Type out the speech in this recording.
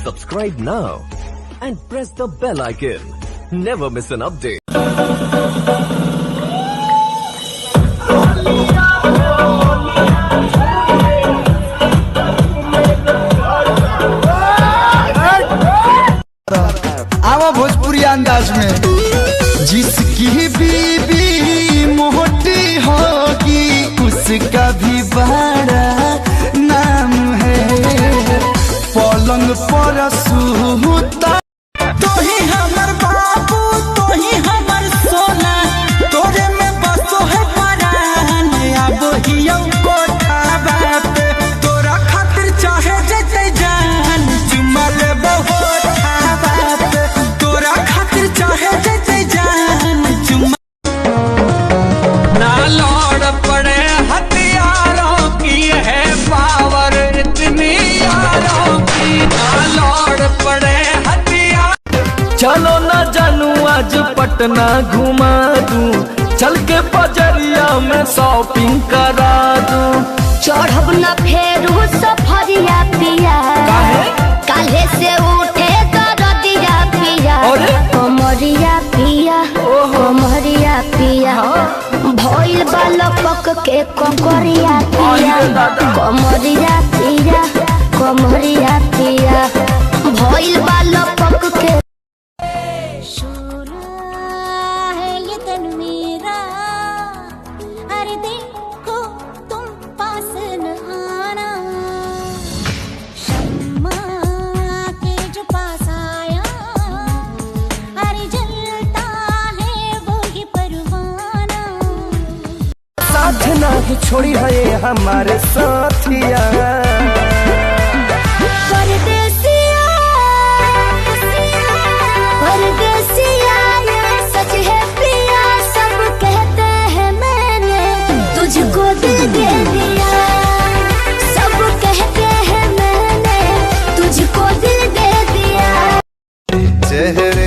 Subscribe now and press the bell icon. Never miss an update. आवा भोजपुरी अंदाज में। जिसकी बीबी मोटी होगी उसका भी बड़ा नाम है। पलंग पर सूता तो ही हमर बाबू तो ही हमर सोना तोरे में बसो है परान। अब हियो कोठा बात तोरा खातिर चाहे जते जान चुमा लेबो होठा बात तोरा खातिर चाहे जते जान चुमा। ना लौट पड़े हथियारों की है पावर इतनी यारों की। ना लौट पड़े हथियार। चलो ना जानू आज पटना घुमा दूं, चल के बजरिया में शॉपिंग करा दूं। चढ़ब न फेरू सफरिया पिया काले से उठे दरदिया पिया कमरिया पिया कमरिया पिया भइल बालक के ककरिया पिया कमरिया पिया कमरिया पिया भइल बालक के। नहीं छोड़ी है हमारे साथिया परदेसिया परदेसिया ये सच है पिया सब कहते हैं मैंने तुझको दिल दे दिया। सब कहते हैं मैंने तुझको दिल दे दिया। चेहरे